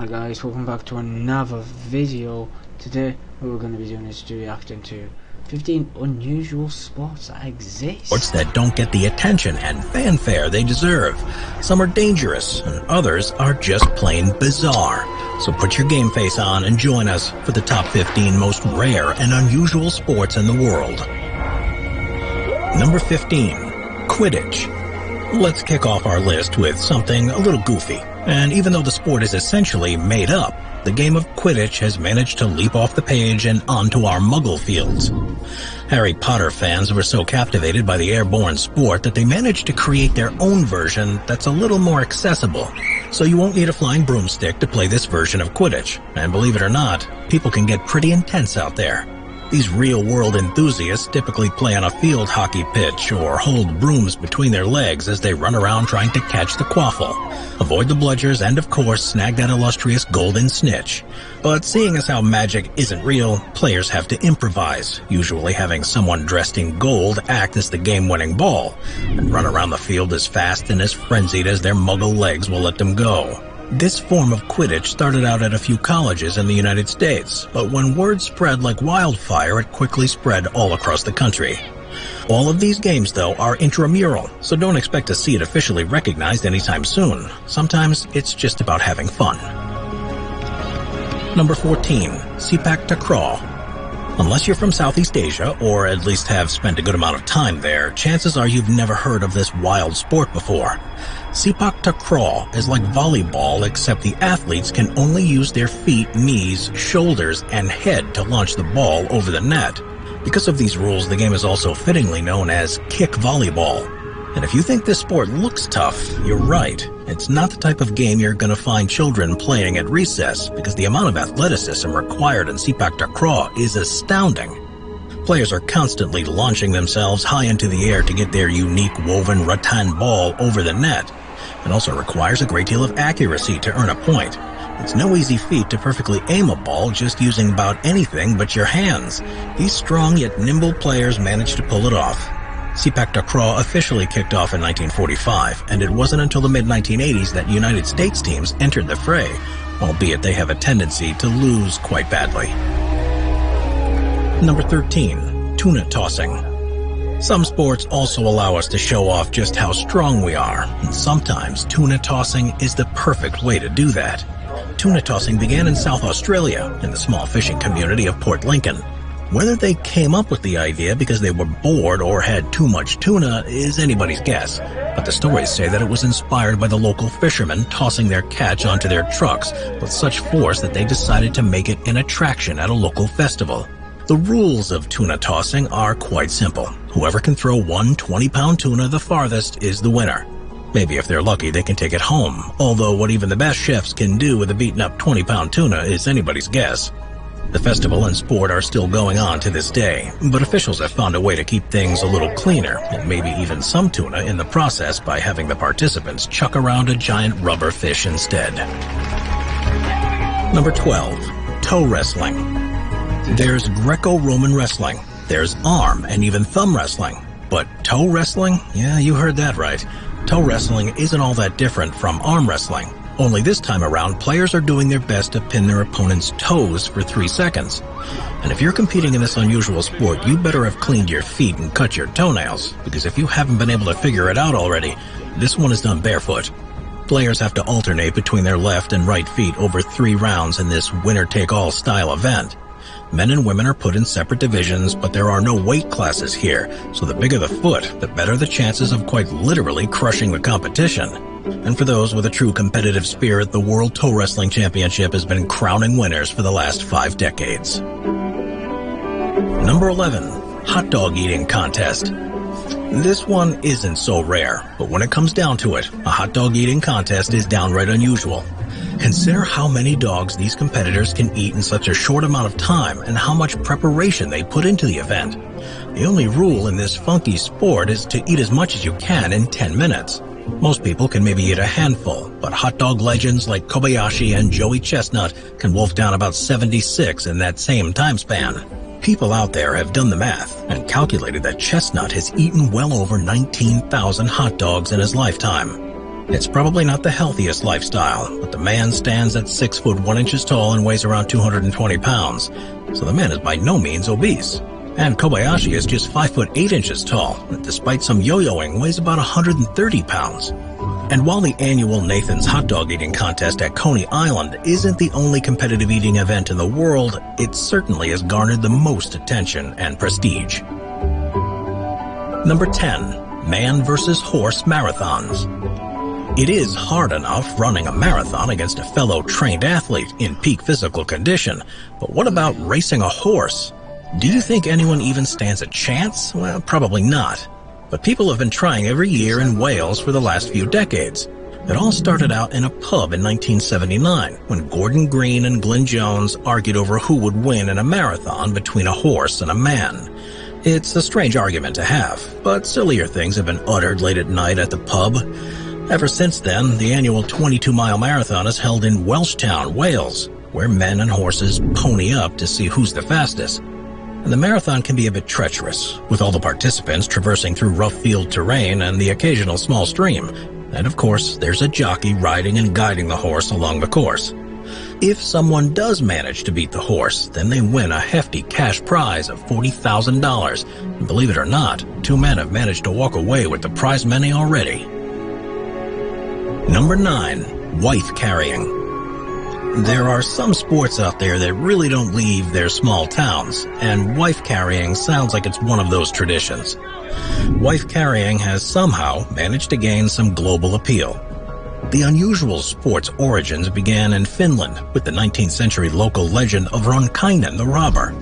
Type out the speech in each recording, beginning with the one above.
Hi guys, welcome back to another video. Today what we're going to be doing is reacting to 15 unusual sports that exist. Sports that don't get the attention and fanfare they deserve. Some are dangerous and others are just plain bizarre. So put your game face on and join us for the top 15 most rare and unusual sports in the world. Number 15. Quidditch. Let's kick off our list with something a little goofy. And even though the sport is essentially made up, the game of Quidditch has managed to leap off the page and onto our Muggle fields. Harry Potter fans were so captivated by the airborne sport that they managed to create their own version that's a little more accessible. So you won't need a flying broomstick to play this version of Quidditch. And believe it or not, people can get pretty intense out there. These real-world enthusiasts typically play on a field hockey pitch or hold brooms between their legs as they run around trying to catch the quaffle, avoid the bludgers, and of course snag that illustrious golden snitch. But seeing as how magic isn't real, players have to improvise, usually having someone dressed in gold act as the game-winning ball, and run around the field as fast and as frenzied as their muggle legs will let them go. This form of Quidditch started out at a few colleges in the United States, but when word spread like wildfire, it quickly spread all across the country. All of these games, though, are intramural, so don't expect to see it officially recognized anytime soon. Sometimes it's just about having fun. Number 14. Sepak Takraw. Unless you're from Southeast Asia, or at least have spent a good amount of time there, chances are you've never heard of this wild sport before. Sepak Takraw is like volleyball, except the athletes can only use their feet, knees, shoulders, and head to launch the ball over the net. Because of these rules, the game is also fittingly known as kick volleyball. And if you think this sport looks tough, you're right. It's not the type of game you're going to find children playing at recess, because the amount of athleticism required in Sepak Takraw is astounding. Players are constantly launching themselves high into the air to get their unique woven rattan ball over the net. It also requires a great deal of accuracy to earn a point. It's no easy feat to perfectly aim a ball just using about anything but your hands. These strong yet nimble players manage to pull it off. Sepak Takraw officially kicked off in 1945, and it wasn't until the mid-1980s that United States teams entered the fray, albeit they have a tendency to lose quite badly. Number 13. Tuna tossing. Some sports also allow us to show off just how strong we are, and sometimes tuna tossing is the perfect way to do that. Tuna tossing began in South Australia, in the small fishing community of Port Lincoln. Whether they came up with the idea because they were bored or had too much tuna is anybody's guess, but the stories say that it was inspired by the local fishermen tossing their catch onto their trucks with such force that they decided to make it an attraction at a local festival. The rules of tuna tossing are quite simple. Whoever can throw one 20-pound tuna the farthest is the winner. Maybe if they're lucky they can take it home, although what even the best chefs can do with a beaten-up 20-pound tuna is anybody's guess. The festival and sport are still going on to this day, but officials have found a way to keep things a little cleaner, and maybe even some tuna in the process by having the participants chuck around a giant rubber fish instead. Number 12. Toe wrestling. There's Greco-Roman wrestling, there's arm and even thumb wrestling, but toe wrestling? Yeah, you heard that right. Toe wrestling isn't all that different from arm wrestling. Only this time around, players are doing their best to pin their opponent's toes for 3 seconds. And if you're competing in this unusual sport, you better have cleaned your feet and cut your toenails, because if you haven't been able to figure it out already, this one is done barefoot. Players have to alternate between their left and right feet over 3 rounds in this winner-take-all style event. Men and women are put in separate divisions, but there are no weight classes here, so the bigger the foot, the better the chances of quite literally crushing the competition. And for those with a true competitive spirit, the World Toe Wrestling Championship has been crowning winners for the last 5 decades. Number 11. Hot dog eating contest. This one isn't so rare, but when it comes down to it, a hot dog eating contest is downright unusual. Consider how many dogs these competitors can eat in such a short amount of time and how much preparation they put into the event. The only rule in this funky sport is to eat as much as you can in 10 minutes. Most people can maybe eat a handful, but hot dog legends like Kobayashi and Joey Chestnut can wolf down about 76 in that same time span. People out there have done the math and calculated that Chestnut has eaten well over 19,000 hot dogs in his lifetime. It's probably not the healthiest lifestyle, but the man stands at 6 foot 1 inches tall and weighs around 220 pounds, so the man is by no means obese. And Kobayashi is just 5 foot 8 inches tall, and despite some yo-yoing, weighs about 130 pounds. And while the annual Nathan's Hot Dog Eating Contest at Coney Island isn't the only competitive eating event in the world, it certainly has garnered the most attention and prestige. Number 10. Man versus Horse Marathons. It is hard enough running a marathon against a fellow trained athlete in peak physical condition, but what about racing a horse? Do you think anyone even stands a chance? Well, probably not. But people have been trying every year in Wales for the last few decades. It all started out in a pub in 1979, when Gordon Green and Glyn Jones argued over who would win in a marathon between a horse and a man. It's a strange argument to have, but sillier things have been uttered late at night at the pub. Ever since then, the annual 22-mile marathon is held in Welshtown, Wales, where men and horses pony up to see who's the fastest. And the marathon can be a bit treacherous, with all the participants traversing through rough field terrain and the occasional small stream. And of course, there's a jockey riding and guiding the horse along the course. If someone does manage to beat the horse, then they win a hefty cash prize of $40,000. And believe it or not, 2 men have managed to walk away with the prize money already. Number 9. Wife carrying. There are some sports out there that really don't leave their small towns, and wife carrying sounds like it's one of those traditions. Wife carrying has somehow managed to gain some global appeal. The unusual sport's origins began in Finland with the 19th century local legend of Ronkainen the robber.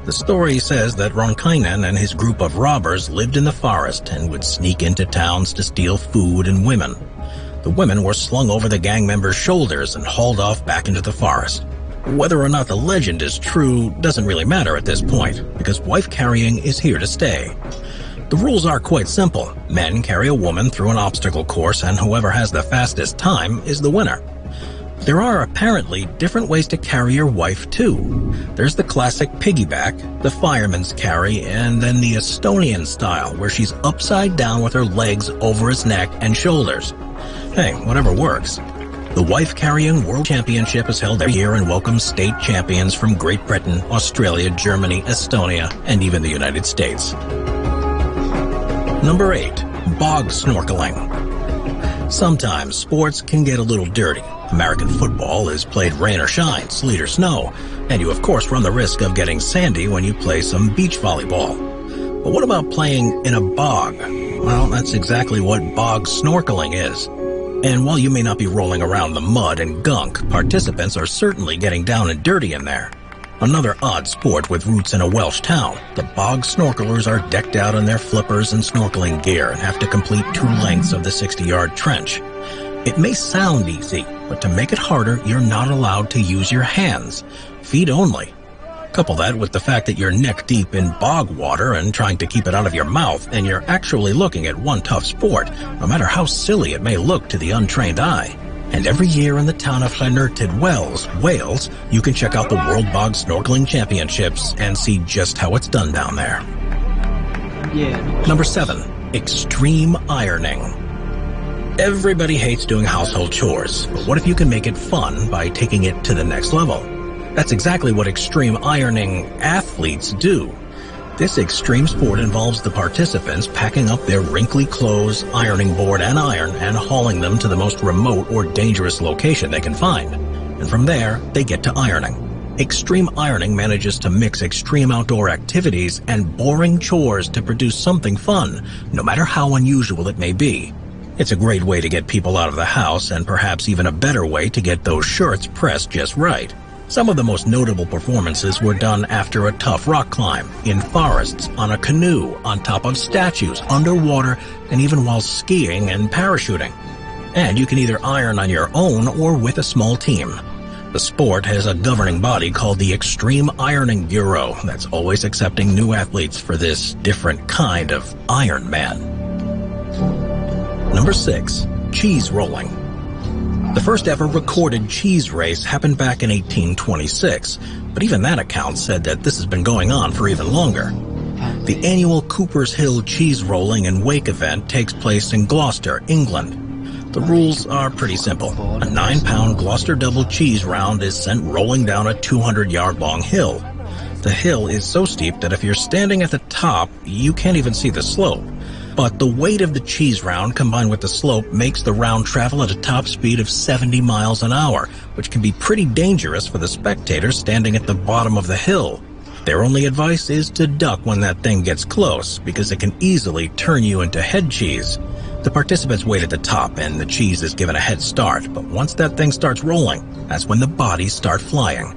The story says that Ronkainen and his group of robbers lived in the forest and would sneak into towns to steal food and women. The women were slung over the gang members' shoulders and hauled off back into the forest. Whether or not the legend is true doesn't really matter at this point, because wife carrying is here to stay. The rules are quite simple. Men carry a woman through an obstacle course, and whoever has the fastest time is the winner. There are apparently different ways to carry your wife too. There's the classic piggyback, the fireman's carry, and then the Estonian style, where she's upside down with her legs over his neck and shoulders. Hey, whatever works. The Wife Carrying World Championship is held every year and welcomes state champions from Great Britain, Australia, Germany, Estonia, and even the United States. Number 8. Bog snorkeling. Sometimes sports can get a little dirty. American football is played rain or shine, sleet or snow, and you of course run the risk of getting sandy when you play some beach volleyball. But what about playing in a bog? Well, that's exactly what bog snorkeling is. And while you may not be rolling around the mud and gunk, participants are certainly getting down and dirty in there. Another odd sport with roots in a Welsh town, the bog snorkelers are decked out in their flippers and snorkeling gear and have to complete 2 lengths of the 60-yard trench. It may sound easy, but to make it harder, you're not allowed to use your hands. Feet only. Couple that with the fact that you're neck deep in bog water and trying to keep it out of your mouth, and you're actually looking at one tough sport, no matter how silly it may look to the untrained eye. And every year in the town of Llanrtyd Wells, Wales, you can check out the World Bog Snorkeling Championships and see just how it's done down there. Number 7. Extreme ironing. Everybody hates doing household chores, but what if you can make it fun by taking it to the next level? That's exactly what extreme ironing athletes do. This extreme sport involves the participants packing up their wrinkly clothes, ironing board, and iron and hauling them to the most remote or dangerous location they can find. And from there, they get to ironing. Extreme ironing manages to mix extreme outdoor activities and boring chores to produce something fun, no matter how unusual it may be. It's a great way to get people out of the house, and perhaps even a better way to get those shirts pressed just right. Some of the most notable performances were done after a tough rock climb, in forests, on a canoe, on top of statues, underwater, and even while skiing and parachuting. And you can either iron on your own or with a small team. The sport has a governing body called the Extreme Ironing Bureau that's always accepting new athletes for this different kind of Iron Man. Number 6. Cheese rolling. The first ever recorded cheese race happened back in 1826, but even that account said that this has been going on for even longer. The annual Cooper's Hill Cheese Rolling and Wake event takes place in Gloucester, England. The rules are pretty simple. A 9-pound Gloucester double cheese round is sent rolling down a 200-yard-long hill. The hill is so steep that if you're standing at the top, you can't even see the slope. But the weight of the cheese round combined with the slope makes the round travel at a top speed of 70 miles an hour, which can be pretty dangerous for the spectators standing at the bottom of the hill. Their only advice is to duck when that thing gets close, because it can easily turn you into head cheese. The participants wait at the top and the cheese is given a head start, but once that thing starts rolling, that's when the bodies start flying.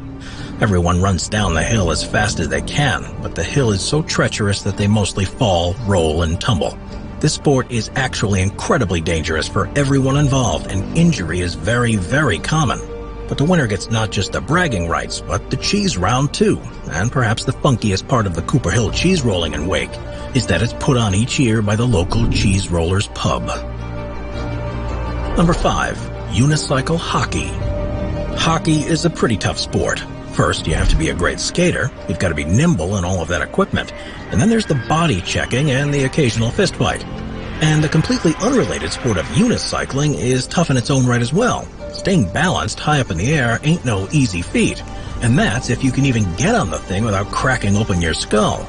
Everyone runs down the hill as fast as they can, but the hill is so treacherous that they mostly fall, roll, and tumble. This sport is actually incredibly dangerous for everyone involved, and injury is very, very common. But the winner gets not just the bragging rights, but the cheese round too. And perhaps the funkiest part of the Cooper Hill cheese rolling and wake is that it's put on each year by the local Cheese Rollers pub. Number 5. Unicycle hockey. Hockey is a pretty tough sport. First, you have to be a great skater, you've got to be nimble and all of that equipment, and then there's the body checking and the occasional fist fight. And the completely unrelated sport of unicycling is tough in its own right as well. Staying balanced high up in the air ain't no easy feat, and that's if you can even get on the thing without cracking open your skull.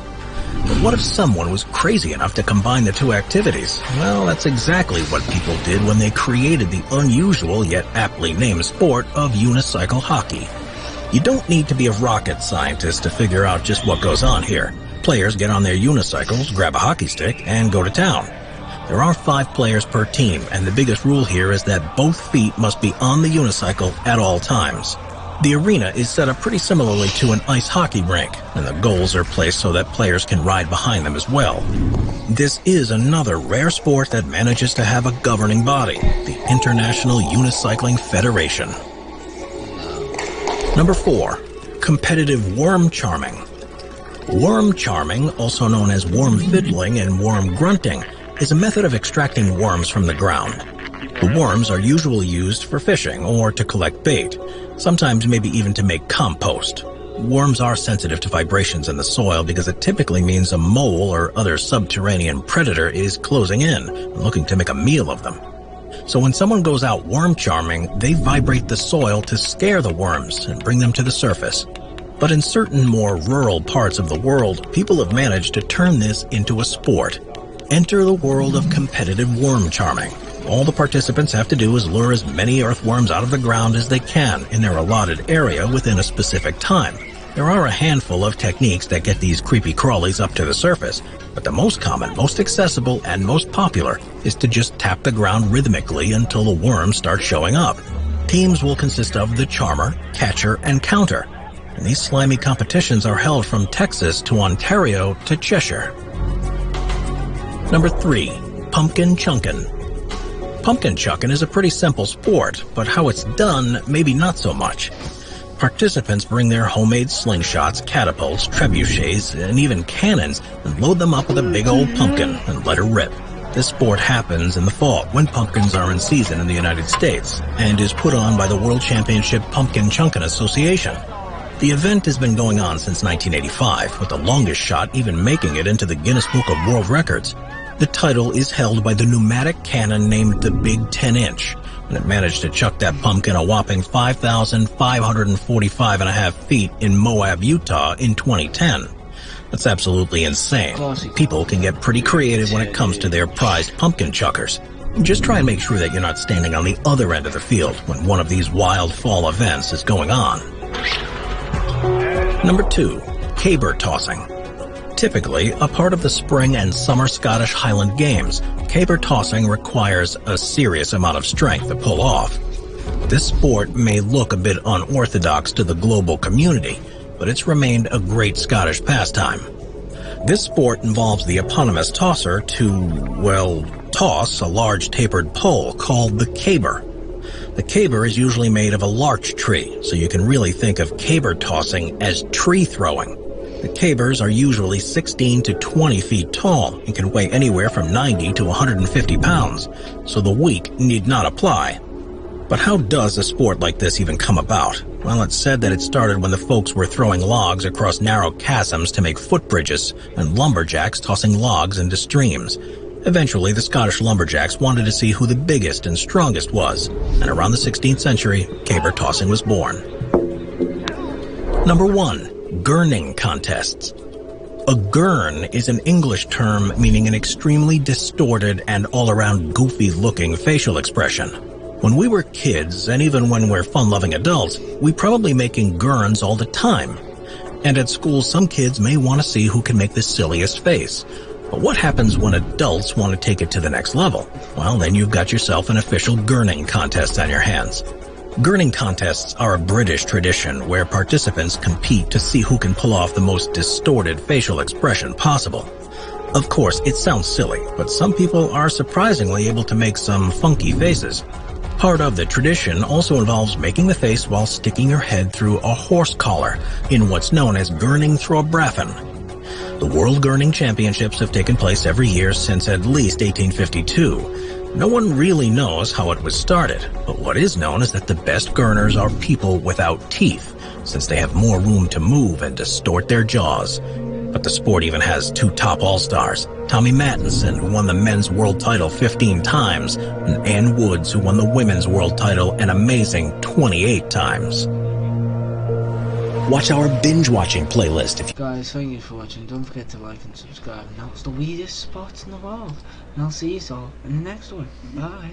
But what if someone was crazy enough to combine the two activities? Well, that's exactly what people did when they created the unusual yet aptly named sport of unicycle hockey. You don't need to be a rocket scientist to figure out just what goes on here. Players get on their unicycles, grab a hockey stick, and go to town. There are 5 players per team, and the biggest rule here is that both feet must be on the unicycle at all times. The arena is set up pretty similarly to an ice hockey rink, and the goals are placed so that players can ride behind them as well. This is another rare sport that manages to have a governing body, the International Unicycling Federation. Number 4. Competitive worm charming. Worm charming, also known as worm fiddling and worm grunting, is a method of extracting worms from the ground. The worms are usually used for fishing or to collect bait, sometimes maybe even to make compost. Worms are sensitive to vibrations in the soil because it typically means a mole or other subterranean predator is closing in and looking to make a meal of them. So when someone goes out worm charming, they vibrate the soil to scare the worms and bring them to the surface. But in certain more rural parts of the world, people have managed to turn this into a sport. Enter the world of competitive worm charming. All the participants have to do is lure as many earthworms out of the ground as they can in their allotted area within a specific time. There are a handful of techniques that get these creepy crawlies up to the surface, but the most common, most accessible, and most popular is to just tap the ground rhythmically until the worms start showing up. Teams will consist of the charmer, catcher, and counter, and these slimy competitions are held from Texas to Ontario to Cheshire. Number 3. Pumpkin chunkin'. Pumpkin chucking is a pretty simple sport, but how it's done, maybe not so much. Participants bring their homemade slingshots, catapults, trebuchets, and even cannons and load them up with a big old pumpkin and let her rip. This sport happens in the fall when pumpkins are in season in the United States and is put on by the World Championship Pumpkin Chunkin' Association. The event has been going on since 1985, with the longest shot even making it into the Guinness Book of World Records. The title is held by the pneumatic cannon named the Big 10-inch, and it managed to chuck that pumpkin a whopping 5,545.5 feet in Moab, Utah in 2010. That's absolutely insane. People can get pretty creative when it comes to their prized pumpkin chuckers. Just try and make sure that you're not standing on the other end of the field when one of these wild fall events is going on. Number 2. Caber tossing. Typically, a part of the spring and summer Scottish Highland Games, caber tossing requires a serious amount of strength to pull off. This sport may look a bit unorthodox to the global community, but it's remained a great Scottish pastime. This sport involves the eponymous tosser to, well, toss a large tapered pole called the caber. The caber is usually made of a larch tree, so you can really think of caber tossing as tree throwing. The cabers are usually 16 to 20 feet tall and can weigh anywhere from 90 to 150 pounds, so the weak need not apply. But how does a sport like this even come about? Well, it's said that it started when the folks were throwing logs across narrow chasms to make footbridges and lumberjacks tossing logs into streams. Eventually, the Scottish lumberjacks wanted to see who the biggest and strongest was, and around the 16th century, caber tossing was born. Number 1. Gurning contests. A gurn is an English term meaning an extremely distorted and all-around goofy-looking facial expression. When we were kids, and even when we're fun-loving adults, we probably making gurns all the time. And at school, some kids may want to see who can make the silliest face. But what happens when adults want to take it to the next level? Well, then you've got yourself an official gurning contest on your hands. Gurning contests are a British tradition where participants compete to see who can pull off the most distorted facial expression possible. Of course, it sounds silly, but some people are surprisingly able to make some funky faces. Part of the tradition also involves making the face while sticking your head through a horse collar in what's known as gurning through a braffen. The World Gurning Championships have taken place every year since at least 1852. No one really knows how it was started, but what is known is that the best gurners are people without teeth, since they have more room to move and distort their jaws. But the sport even has 2 top all-stars, Tommy Mattinson, who won the men's world title 15 times, and Ann Woods, who won the women's world title an amazing 28 times. Watch our binge-watching playlist if you... Guys, thank you for watching. Don't forget to like and subscribe. Now it's the weirdest spots in the world. And I'll see you all in the next one. Bye.